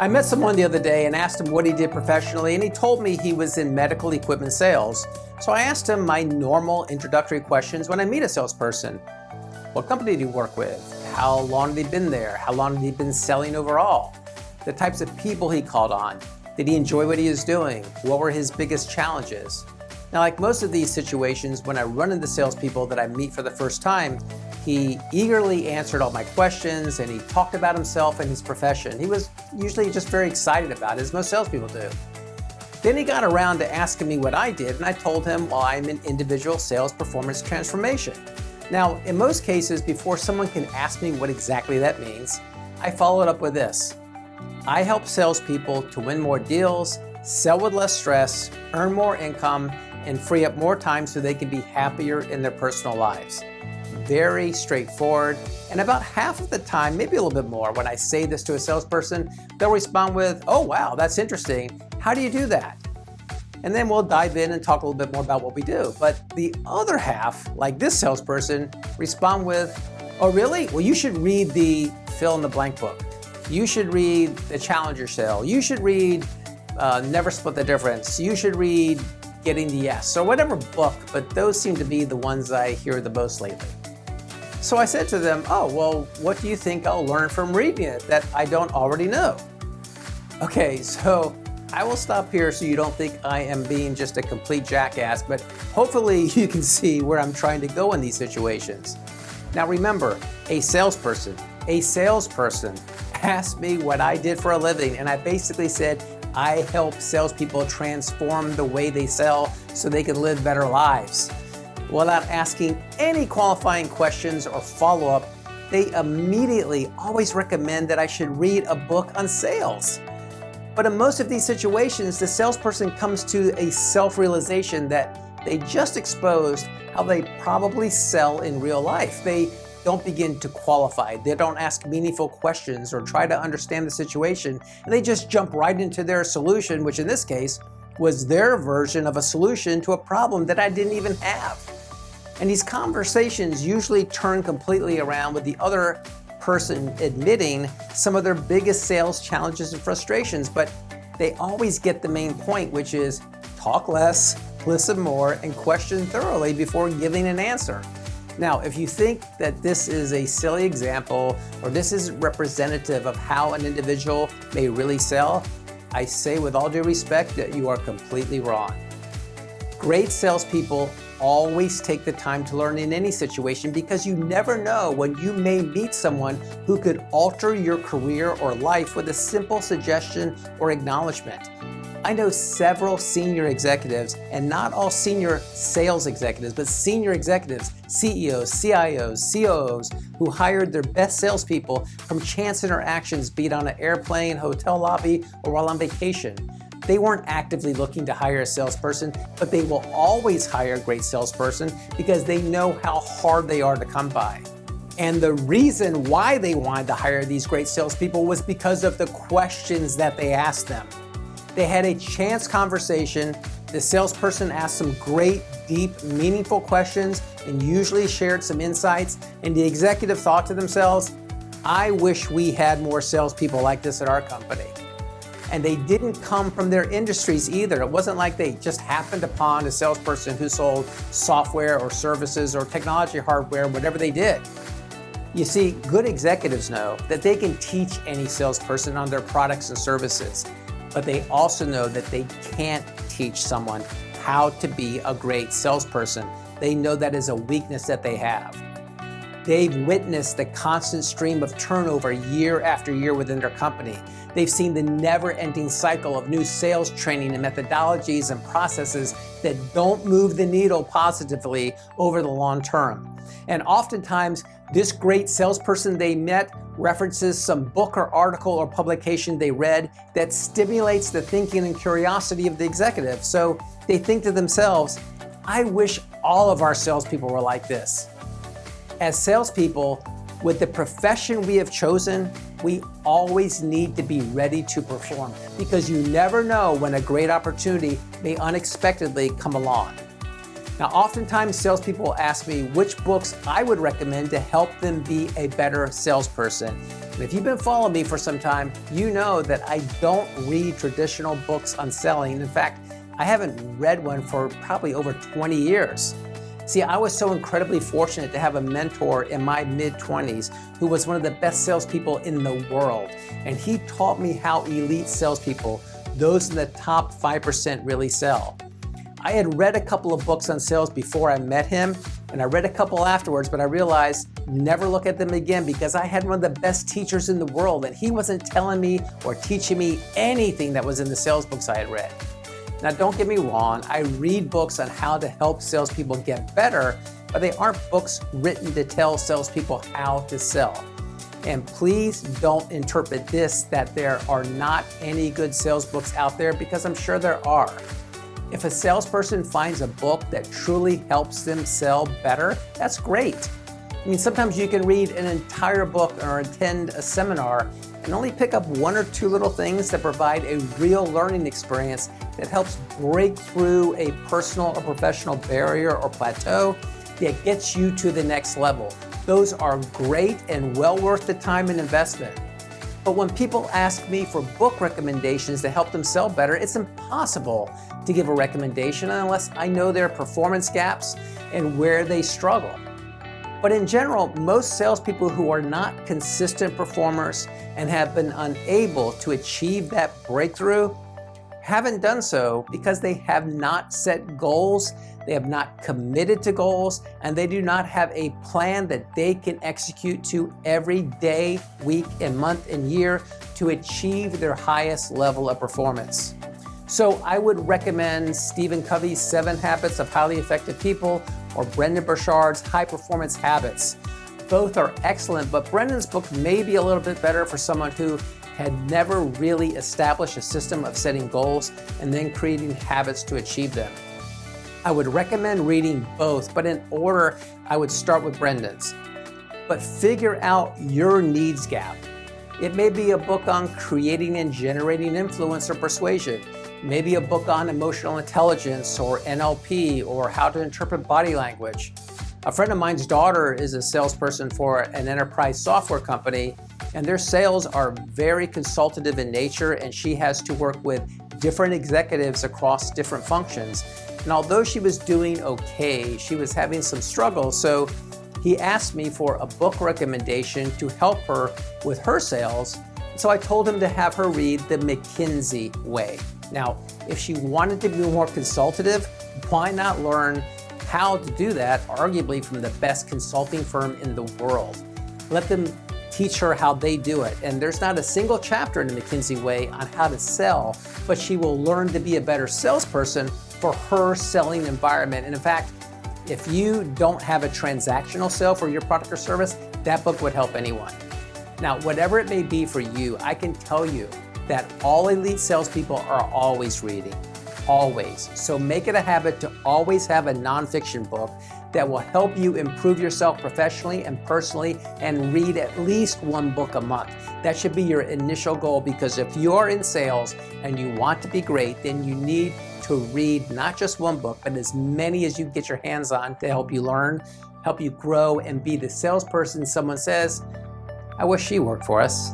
I met someone the other day and asked him what he did professionally, and he told me he was in medical equipment sales. So I asked him my normal introductory questions when I meet a salesperson. What company do you work with? How long have they been there? How long have they been selling overall? The types of people he called on. Did he enjoy what he was doing? What were his biggest challenges? Now, like most of these situations, when I run into salespeople that I meet for the first time, he eagerly answered all my questions and he talked about himself and his profession. He was usually just very excited about it, as most salespeople do. Then he got around to asking me what I did, and I told him, well, I'm in individual sales performance transformation. Now, in most cases, before someone can ask me what exactly that means, I follow it up with this. I help salespeople to win more deals, sell with less stress, earn more income, and free up more time so they can be happier in their personal lives. Very straightforward, and about half of the time, maybe a little bit more, when I say this to a salesperson, they'll respond with, oh wow, that's interesting. How do you do that? And then we'll dive in and talk a little bit more about what we do. But the other half, like this salesperson, respond with, oh really? Well, you should read the fill in the blank book. You should read the Challenger Sale. You should read Never Split the Difference. You should read Getting the Yes, or whatever book, but those seem to be the ones I hear the most lately. So I said to them, oh, well, what do you think I'll learn from reading it that I don't already know? Okay, so I will stop here so you don't think I am being just a complete jackass, but hopefully you can see where I'm trying to go in these situations. Now remember, a salesperson asked me what I did for a living, and I basically said, I help salespeople transform the way they sell so they can live better lives. Without asking any qualifying questions or follow-up, they immediately always recommend that I should read a book on sales. But in most of these situations, the salesperson comes to a self-realization that they just exposed how they probably sell in real life. They don't begin to qualify. They don't ask meaningful questions or try to understand the situation. And they just jump right into their solution, which in this case was their version of a solution to a problem that I didn't even have. And these conversations usually turn completely around with the other person admitting some of their biggest sales challenges and frustrations, but they always get the main point, which is talk less, listen more, and question thoroughly before giving an answer. Now, if you think that this is a silly example or this isn't representative of how an individual may really sell, I say with all due respect that you are completely wrong. Great salespeople always take the time to learn in any situation because you never know when you may meet someone who could alter your career or life with a simple suggestion or acknowledgement. I know several senior executives, and not all senior sales executives, but senior executives, CEOs, CIOs, COOs, who hired their best salespeople from chance interactions, be it on an airplane, hotel lobby, or while on vacation. They weren't actively looking to hire a salesperson, but they will always hire a great salesperson because they know how hard they are to come by. And the reason why they wanted to hire these great salespeople was because of the questions that they asked them. They had a chance conversation. The salesperson asked some great, deep, meaningful questions and usually shared some insights. And the executive thought to themselves, I wish we had more salespeople like this at our company. And they didn't come from their industries either. It wasn't like they just happened upon a salesperson who sold software or services or technology hardware, whatever they did. You see, good executives know that they can teach any salesperson on their products and services, but they also know that they can't teach someone how to be a great salesperson. They know that is a weakness that they have. They've witnessed the constant stream of turnover year after year within their company. They've seen the never-ending cycle of new sales training and methodologies and processes that don't move the needle positively over the long term. And oftentimes, this great salesperson they met references some book or article or publication they read that stimulates the thinking and curiosity of the executive. So they think to themselves, I wish all of our salespeople were like this. As salespeople, with the profession we have chosen, we always need to be ready to perform because you never know when a great opportunity may unexpectedly come along. Now, oftentimes salespeople ask me which books I would recommend to help them be a better salesperson. And if you've been following me for some time, you know that I don't read traditional books on selling. In fact, I haven't read one for probably over 20 years. See, I was so incredibly fortunate to have a mentor in my mid-20s who was one of the best salespeople in the world. And he taught me how elite salespeople, those in the top 5%, really sell. I had read a couple of books on sales before I met him, and I read a couple afterwards, but I realized never look at them again because I had one of the best teachers in the world, and he wasn't telling me or teaching me anything that was in the sales books I had read. Now, don't get me wrong, I read books on how to help salespeople get better, but they aren't books written to tell salespeople how to sell. And please don't interpret this that there are not any good sales books out there, because I'm sure there are. If a salesperson finds a book that truly helps them sell better, that's great. I mean, sometimes you can read an entire book or attend a seminar and only pick up one or two little things that provide a real learning experience that helps break through a personal or professional barrier or plateau that gets you to the next level. Those are great and well worth the time and investment. But when people ask me for book recommendations to help them sell better, it's impossible to give a recommendation unless I know their performance gaps and where they struggle. But in general, most salespeople who are not consistent performers and have been unable to achieve that breakthrough haven't done so because they have not set goals, they have not committed to goals, and they do not have a plan that they can execute to every day, week, and month and year to achieve their highest level of performance. So I would recommend Stephen Covey's 7 Habits of Highly Effective People or Brendon Burchard's High Performance Habits. Both are excellent, but Brendon's book may be a little bit better for someone who had never really established a system of setting goals and then creating habits to achieve them. I would recommend reading both, but in order, I would start with Brendon's. But figure out your needs gap. It may be a book on creating and generating influence or persuasion. Maybe a book on emotional intelligence or NLP or how to interpret body language. A friend of mine's daughter is a salesperson for an enterprise software company, and their sales are very consultative in nature, and she has to work with different executives across different functions. And although she was doing okay, she was having some struggles, so he asked me for a book recommendation to help her with her sales. So I told him to have her read The McKinsey Way. Now, if she wanted to be more consultative, why not learn how to do that, arguably from the best consulting firm in the world? Let them teach her how they do it. And there's not a single chapter in the McKinsey Way on how to sell, but she will learn to be a better salesperson for her selling environment. And in fact, if you don't have a transactional sale for your product or service, that book would help anyone. Now, whatever it may be for you, I can tell you that all elite salespeople are always reading, always. So make it a habit to always have a nonfiction book that will help you improve yourself professionally and personally, and read at least one book a month. That should be your initial goal, because if you're in sales and you want to be great, then you need to read not just one book, but as many as you get your hands on to help you learn, help you grow, and be the salesperson someone says, I wish she worked for us.